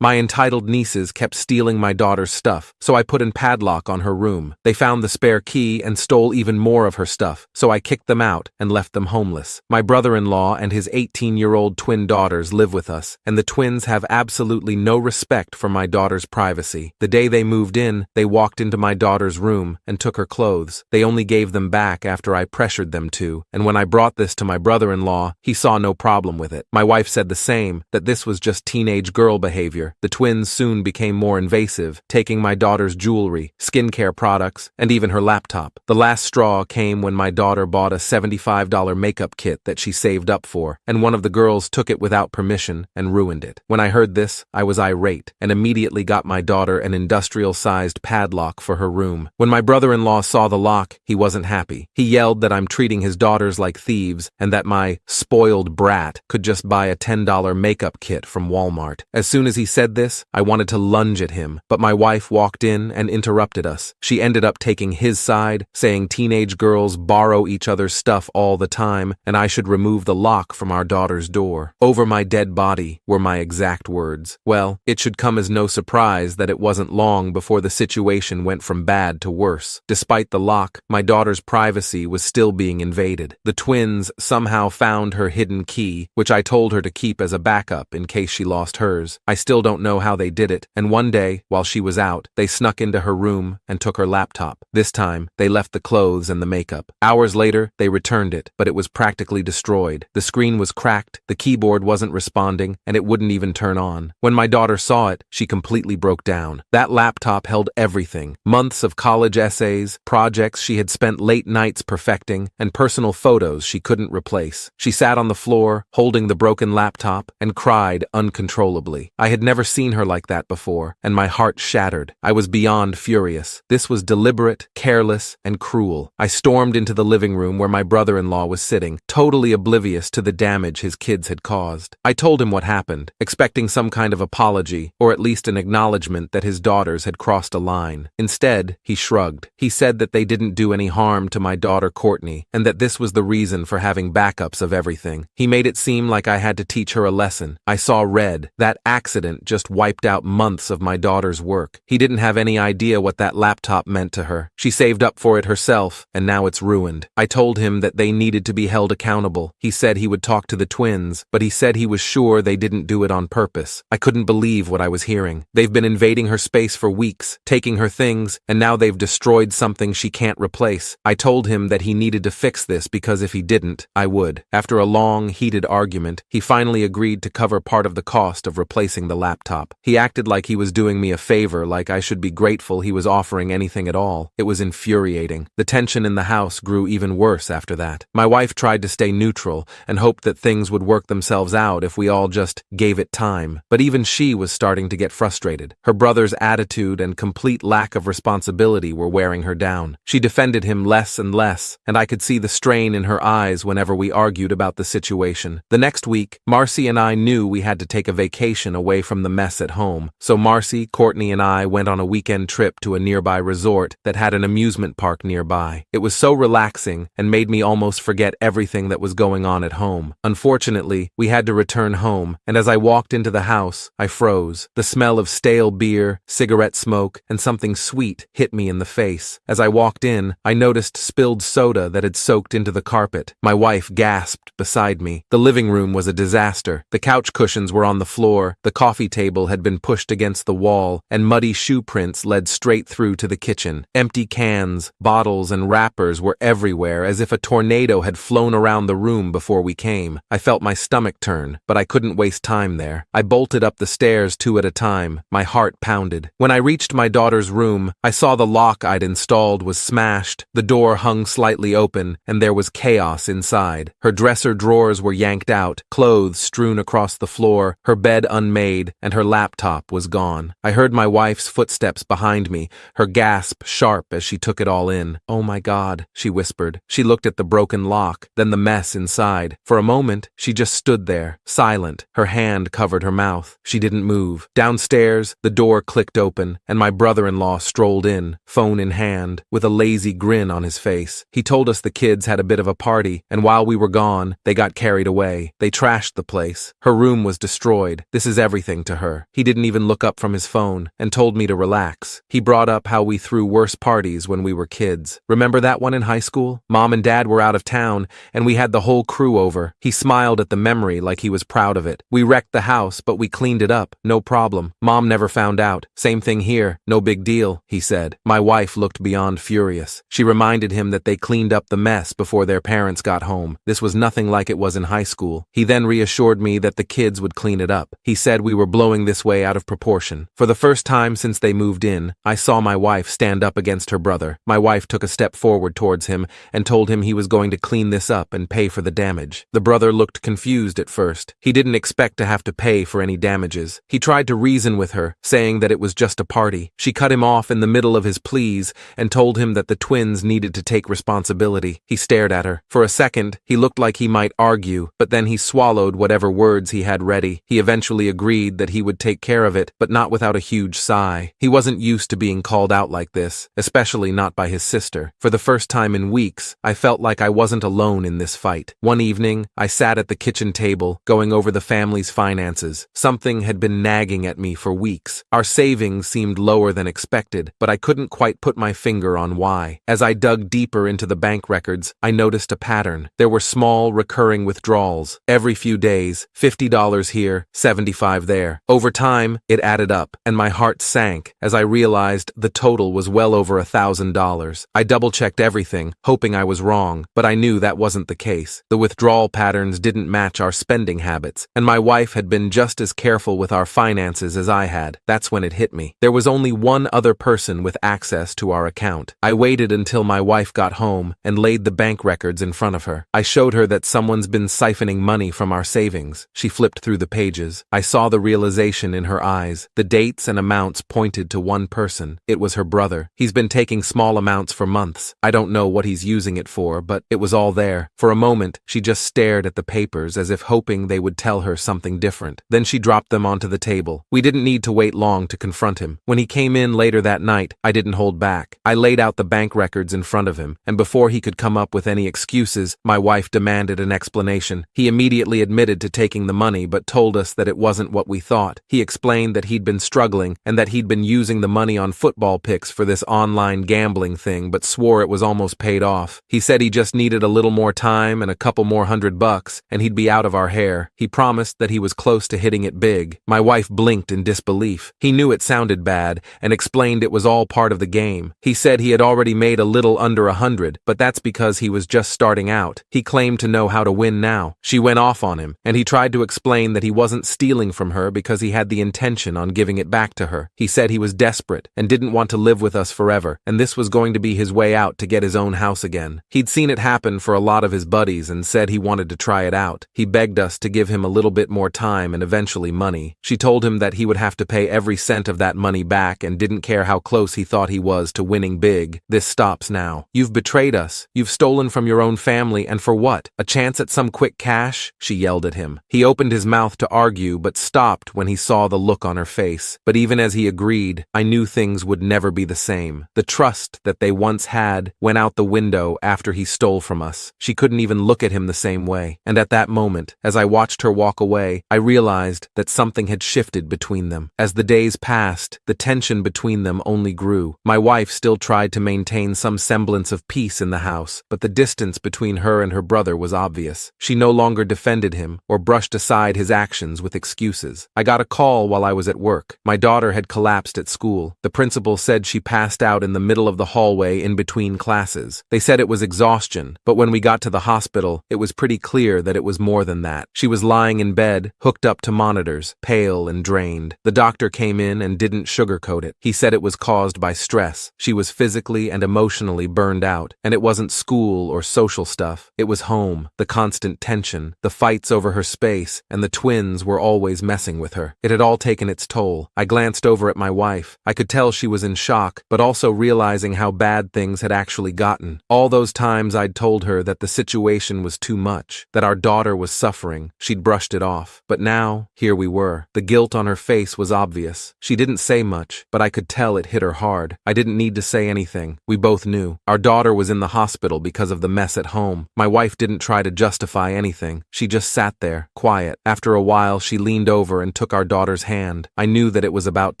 My entitled nieces kept stealing my daughter's stuff, so I put a padlock on her room. They found the spare key and stole even more of her stuff, so I kicked them out and left them homeless. My brother-in-law and his 18-year-old twin daughters live with us, and the twins have absolutely no respect for my daughter's privacy. The day they moved in, they walked into my daughter's room and took her clothes. They only gave them back after I pressured them to, and when I brought this to my brother-in-law, he saw no problem with it. My wife said the same, that this was just teenage girl behavior. The twins soon became more invasive, taking my daughter's jewelry, skincare products, and even her laptop. The last straw came when my daughter bought a $75 makeup kit that she saved up for, and one of the girls took it without permission and ruined it. When I heard this, I was irate, and immediately got my daughter an industrial-sized padlock for her room. When my brother-in-law saw the lock, he wasn't happy. He yelled that I'm treating his daughters like thieves, and that my spoiled brat could just buy a $10 makeup kit from Walmart. As soon as he said this, I wanted to lunge at him, but my wife walked in and interrupted us. She ended up taking his side, saying teenage girls borrow each other's stuff all the time, and I should remove the lock from our daughter's door. "Over my dead body," were my exact words. Well, it should come as no surprise that it wasn't long before the situation went from bad to worse. Despite the lock, my daughter's privacy was still being invaded. The twins somehow found her hidden key, which I told her to keep as a backup in case she lost hers. I still don't know how they did it, and one day, while she was out, they snuck into her room and took her laptop. This time, they left the clothes and the makeup. Hours later, they returned it, but it was practically destroyed. The screen was cracked, the keyboard wasn't responding, and it wouldn't even turn on. When my daughter saw it, she completely broke down. That laptop held everything: months of college essays, projects she had spent late nights perfecting, and personal photos she couldn't replace. She sat on the floor, holding the broken laptop, and cried uncontrollably. I had never seen her like that before, and my heart shattered. I was beyond furious. This was deliberate, careless, and cruel. I stormed into the living room where my brother-in-law was sitting, totally oblivious to the damage his kids had caused. I told him what happened, expecting some kind of apology, or at least an acknowledgement that his daughters had crossed a line. Instead, he shrugged. He said that they didn't do any harm to my daughter Courtney, and that this was the reason for having backups of everything. He made it seem like I had to teach her a lesson. I saw red. That accident just wiped out months of my daughter's work. He didn't have any idea what that laptop meant to her. She saved up for it herself, and now it's ruined. I told him that they needed to be held accountable. He said he would talk to the twins, but he said he was sure they didn't do it on purpose. I couldn't believe what I was hearing. They've been invading her space for weeks, taking her things, and now they've destroyed something she can't replace. I told him that he needed to fix this because if he didn't, I would. After a long, heated argument, he finally agreed to cover part of the cost of replacing the laptop. He acted like he was doing me a favor, like I should be grateful he was offering anything at all. It was infuriating. The tension in the house grew even worse after that. My wife tried to stay neutral and hoped that things would work themselves out if we all just gave it time. But even she was starting to get frustrated. Her brother's attitude and complete lack of responsibility were wearing her down. She defended him less and less, and I could see the strain in her eyes whenever we argued about the situation. The next week, Marcy and I knew we had to take a vacation away from the mess at home, so Marcy, Courtney, and I went on a weekend trip to a nearby resort that had an amusement park nearby. It was so relaxing and made me almost forget everything that was going on at home. Unfortunately, we had to return home, and as I walked into the house, I froze. The smell of stale beer, cigarette smoke, and something sweet hit me in the face. As I walked in, I noticed spilled soda that had soaked into the carpet. My wife gasped beside me. The living room was a disaster. The couch cushions were on the floor, the coffee table had been pushed against the wall, and muddy shoe prints led straight through to the kitchen. Empty cans, bottles, and wrappers were everywhere, as if a tornado had flown around the room before we came. I felt my stomach turn, but I couldn't waste time there. I bolted up the stairs 2 at a time. My heart pounded. When I reached my daughter's room, I saw the lock I'd installed was smashed, the door hung slightly open, and there was chaos inside. Her dresser drawers were yanked out, clothes strewn across the floor, her bed unmade, and her laptop was gone. I heard my wife's footsteps behind me, her gasp sharp as she took it all in. "Oh my God," she whispered. She looked at the broken lock, then the mess inside. For a moment, she just stood there, silent. Her hand covered her mouth. She didn't move. Downstairs, the door clicked open, and my brother-in-law strolled in, phone in hand, with a lazy grin on his face. He told us the kids had a bit of a party, and while we were gone, they got carried away. They trashed the place. Her room was destroyed. This is everything to to her. He didn't even look up from his phone and told me to relax. He brought up how we threw worse parties when we were kids. Remember that one in high school? Mom and Dad were out of town, and we had the whole crew over. He smiled at the memory like he was proud of it. We wrecked the house, but we cleaned it up. No problem. Mom never found out. Same thing here. No big deal, he said. My wife looked beyond furious. She reminded him that they cleaned up the mess before their parents got home. This was nothing like it was in high school. He then reassured me that the kids would clean it up. He said we were blowing this way out of proportion. For the first time since they moved in, I saw my wife stand up against her brother. My wife took a step forward towards him and told him he was going to clean this up and pay for the damage. The brother looked confused at first. He didn't expect to have to pay for any damages. He tried to reason with her, saying that it was just a party. She cut him off in the middle of his pleas and told him that the twins needed to take responsibility. He stared at her. For a second, he looked like he might argue, but then he swallowed whatever words he had ready. He eventually agreed that he would take care of it, but not without a huge sigh. He wasn't used to being called out like this, especially not by his sister. For the first time in weeks, I felt like I wasn't alone in this fight. One evening, I sat at the kitchen table, going over the family's finances. Something had been nagging at me for weeks. Our savings seemed lower than expected, but I couldn't quite put my finger on why. As I dug deeper into the bank records, I noticed a pattern. There were small, recurring withdrawals. Every few days, $50 here, $75 there. Over time, it added up, and my heart sank as I realized the total was well over $1,000. I double-checked everything, hoping I was wrong, but I knew that wasn't the case. The withdrawal patterns didn't match our spending habits, and my wife had been just as careful with our finances as I had. That's when it hit me. There was only one other person with access to our account. I waited until my wife got home and laid the bank records in front of her. I showed her that someone's been siphoning money from our savings. She flipped through the pages. I saw the realization in her eyes. The dates and amounts pointed to one person. It was her brother. He's been taking small amounts for months. I don't know what he's using it for, but it was all there. For a moment, she just stared at the papers as if hoping they would tell her something different. Then she dropped them onto the table. We didn't need to wait long to confront him. When he came in later that night, I didn't hold back. I laid out the bank records in front of him, and before he could come up with any excuses, my wife demanded an explanation. He immediately admitted to taking the money but told us that it wasn't what we thought. He explained that he'd been struggling and that he'd been using the money on football picks for this online gambling thing but swore it was almost paid off. He said he just needed a little more time and a couple more $100 and he'd be out of our hair. He promised that he was close to hitting it big. My wife blinked in disbelief. He knew it sounded bad and explained it was all part of the game. He said he had already made a little under 100, but that's because he was just starting out. He claimed to know how to win now. She went off on him, and he tried to explain that he wasn't stealing from her because he had the intention on giving it back to her. He said he was desperate and didn't want to live with us forever, and this was going to be his way out to get his own house again. He'd seen it happen for a lot of his buddies and said he wanted to try it out. He begged us to give him a little bit more time and eventually money. She told him that he would have to pay every cent of that money back and didn't care how close he thought he was to winning big. This stops now. You've betrayed us. You've stolen from your own family, and for what? A chance at some quick cash? She yelled at him. He opened his mouth to argue but stopped when he saw the look on her face. But even as he agreed, I knew things would never be the same. The trust that they once had went out the window after he stole from us. She couldn't even look at him the same way. And at that moment, as I watched her walk away, I realized that something had shifted between them. As the days passed, the tension between them only grew. My wife still tried to maintain some semblance of peace in the house, but the distance between her and her brother was obvious. She no longer defended him or brushed aside his actions with excuses. I got a call while I was at work. My daughter had collapsed at school. The principal said she passed out in the middle of the hallway in between classes. They said it was exhaustion, but when we got to the hospital, it was pretty clear that it was more than that. She was lying in bed, hooked up to monitors, pale and drained. The doctor came in and didn't sugarcoat it. He said it was caused by stress. She was physically and emotionally burned out, and it wasn't school or social stuff. It was home, the constant tension, the fights over her space, and the twins were always messing with her. It had all taken its toll. I glanced over at my wife. I could tell she was in shock, but also realizing how bad things had actually gotten. All those times I'd told her that the situation was too much, that our daughter was suffering, she'd brushed it off. But now, here we were. The guilt on her face was obvious. She didn't say much, but I could tell it hit her hard. I didn't need to say anything. We both knew. Our daughter was in the hospital because of the mess at home. My wife didn't try to justify anything. She just sat there, quiet. After a while, she leaned over and took our daughter's hand, I knew that it was about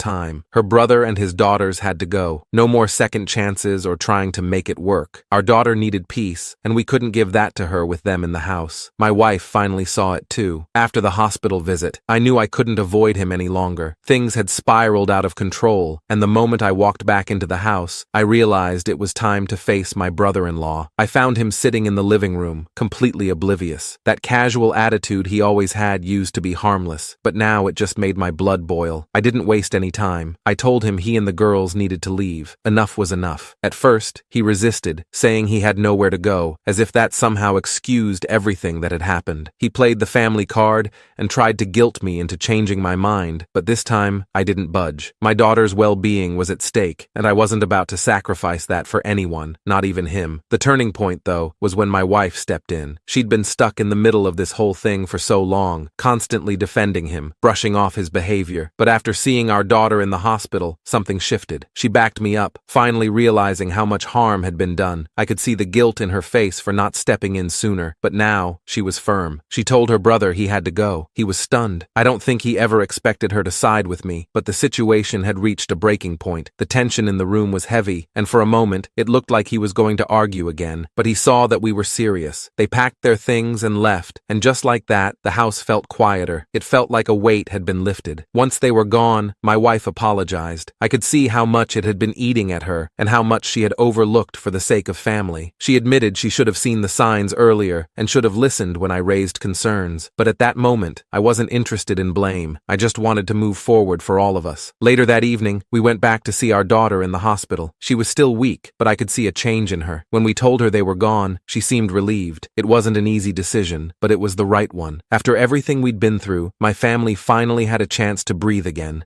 time. Her brother and his daughters had to go. No more second chances or trying to make it work. Our daughter needed peace, and we couldn't give that to her with them in the house. My wife finally saw it too. After the hospital visit, I knew I couldn't avoid him any longer. Things had spiraled out of control, and the moment I walked back into the house, I realized it was time to face my brother-in-law. I found him sitting in the living room, completely oblivious. That casual attitude he always had used to be harmless, but now it just made my blood boil. I didn't waste any time. I told him he and the girls needed to leave. Enough was enough. At first, he resisted, saying he had nowhere to go, as if that somehow excused everything that had happened. He played the family card and tried to guilt me into changing my mind, but this time, I didn't budge. My daughter's well-being was at stake, and I wasn't about to sacrifice that for anyone, not even him. The turning point, though, was when my wife stepped in. She'd been stuck in the middle of this whole thing for so long, constantly defending him, brushing off his behavior. But after seeing our daughter in the hospital, something shifted. She backed me up, finally realizing how much harm had been done. I could see the guilt in her face for not stepping in sooner, but now she was firm. She told her brother he had to go. He was stunned. I don't think he ever expected her to side with me, but the situation had reached a breaking point. The tension in the room was heavy, and for a moment, it looked like he was going to argue again. But he saw that we were serious. They packed their things and left, and just like that, the house felt quieter. It felt like a weight had been lifted. Once they were gone, my wife apologized. I could see how much it had been eating at her, and how much she had overlooked for the sake of family. She admitted she should have seen the signs earlier, and should have listened when I raised concerns. But at that moment, I wasn't interested in blame. I just wanted to move forward for all of us. Later that evening, we went back to see our daughter in the hospital. She was still weak, but I could see a change in her. When we told her they were gone, she seemed relieved. It wasn't an easy decision, but it was the right one. After everything we'd been through, my family finally had a chance to breathe again.